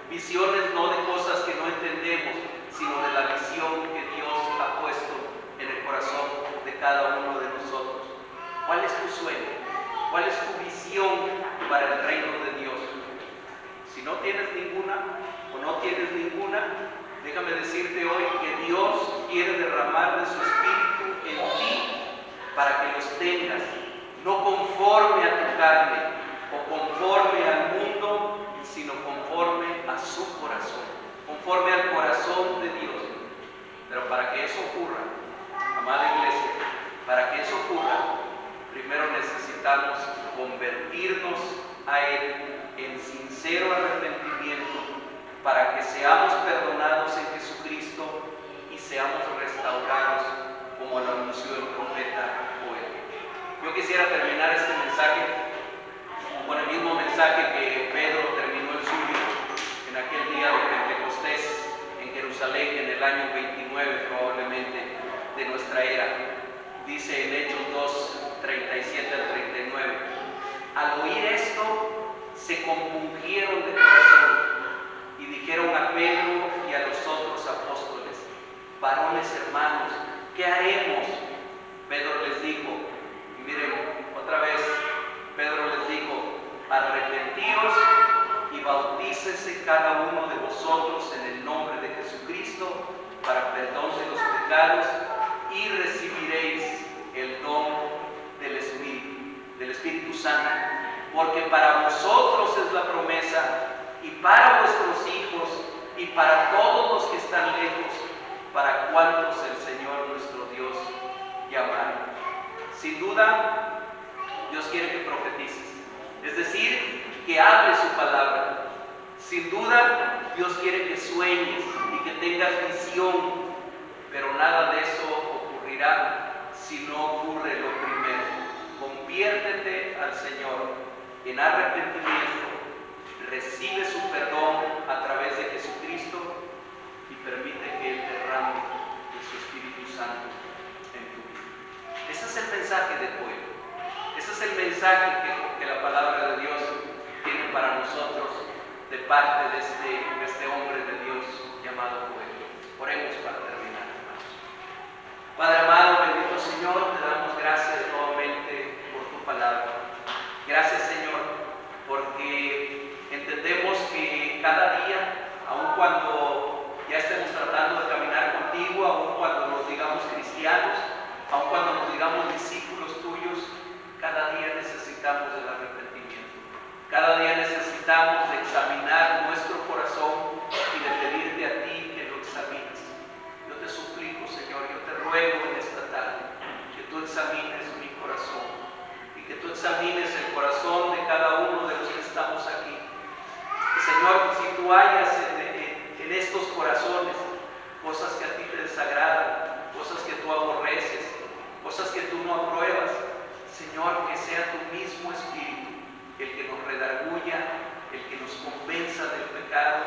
visiones no de cosas que no entendemos, sino de la visión que Dios ha puesto en el corazón de cada uno de nosotros. ¿Cuál es tu sueño? ¿Cuál es tu visión para el reino de Dios? Si no tienes ninguna o no tienes ninguna, déjame decirte hoy que Dios quiere derramar de su Espíritu en ti para que los tengas, no conforme a tu carne o conforme al mundo, sino conforme a su corazón, conforme al corazón de Dios. Pero para que eso ocurra, amada iglesia, para que eso ocurra, primero necesitamos convertirnos a Él en sincero arrepentimiento, para que seamos perdonados en Jesucristo y seamos restaurados, como lo anunció el profeta Joel. Yo quisiera terminar este mensaje con el mismo mensaje que Pedro terminó el suyo en aquel día de Pentecostés en Jerusalén, en el año 29 probablemente de nuestra era. Dice en Hechos 2, 37 al 39: al oír esto, se compungieron de corazón y dijeron a Pedro y a los otros apóstoles: varones hermanos, ¿qué haremos? Pedro les dijo, y miren, otra vez, Pedro les dijo: arrepentíos y bautícese cada uno de vosotros en el nombre de Jesucristo para perdón de los pecados, y recibiréis el don del Espíritu Santo, porque para vosotros es la promesa, y para vuestros hijos, y para todos los que están lejos, para cuantos el Señor nuestro Dios llamare. Sin duda, Dios quiere que profetices, es decir, que hables su palabra. Sin duda, Dios quiere que sueñes y que tengas visión, pero nada de eso ocurrirá si no ocurre lo primero. Conviértete al Señor en arrepentimiento, recibe su perdón a través de Jesucristo y permite que Él derrame de su Espíritu Santo en tu vida. Ese es el mensaje de hoy. Ese es el mensaje que la palabra de Dios tiene para nosotros de parte de este hombre de Dios llamado Joel. Oremos para terminar, hermanos. Padre amado, bendito Señor, te damos gracias nuevamente por tu palabra. Gracias, Señor, porque entendemos que cada día, aun cuando ya estemos tratando de caminar contigo, aun cuando nos digamos cristianos, aun cuando nos digamos discípulos tuyos, cada día necesitamos del arrepentimiento. Cada día necesitamos de examinar nuestro corazón y de pedirte a ti que lo examines. Yo te suplico, Señor, yo te ruego en esta tarde que tú examines mi corazón y que tú examines el corazón de cada uno de los que estamos aquí. Y, Señor, si tú hallas en estos corazones cosas que a ti te desagradan, cosas que tú aborreces, cosas que tú no apruebas, Señor, que sea tu mismo Espíritu el que nos redarguya, el que nos convenza del pecado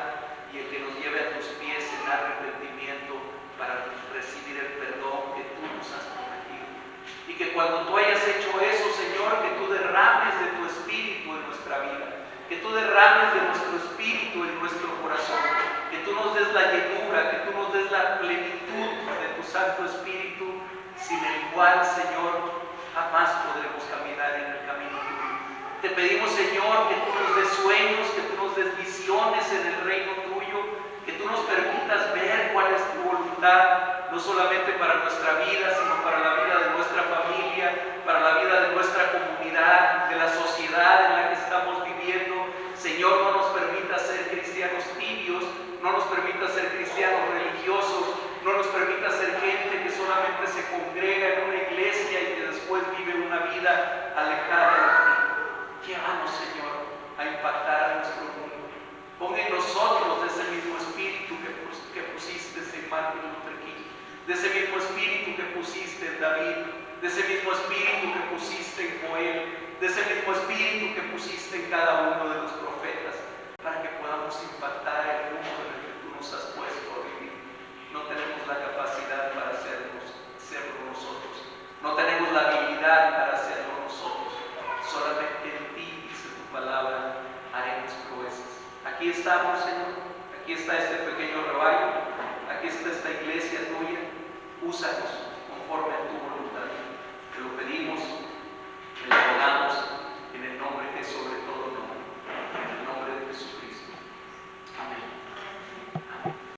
y el que nos lleve a tus pies en arrepentimiento para recibir el perdón que tú nos has prometido. Y que cuando tú hayas hecho eso, Señor, que tú derrames de tu Espíritu en nuestra vida, que tú derrames de nuestro Espíritu en nuestro corazón, que tú nos des la llenura, que tú nos des la plenitud de tu Santo Espíritu, sin el cual, Señor, jamás podremos caminar en el camino tuyo. Te pedimos, Señor, que tú nos des sueños, que tú nos des visiones en el reino tuyo, que tú nos permitas ver cuál es tu voluntad, no solamente para nuestra vida, sino para la vida de nuestra familia, para la vida de nuestra comunidad, de la sociedad en la que estamos viviendo. Señor, no nos permitas ser cristianos tibios, no nos permitas ser cristianos religiosos, no nos permitas ser gente que solamente se congrega en una iglesia y que después vive una vida alejada de ti. Llévanos, Señor, a impactar a nuestro mundo. Pon en nosotros de ese mismo espíritu que pusiste en Martin Luther King, de ese mismo espíritu que pusiste en David, de ese mismo espíritu que pusiste en Joel, de ese mismo espíritu que pusiste en cada uno de los profetas, para que podamos impactar el mundo en el que tú nos has puesto a vivir. No tenemos la capacidad para serlo nosotros, no tenemos la habilidad para hacerlo nosotros. Solamente en ti, dice tu palabra, haremos proezas. Aquí estamos, Señor. Aquí está este pequeño rebaño. Aquí está esta iglesia tuya. Úsanos conforme a tu voluntad.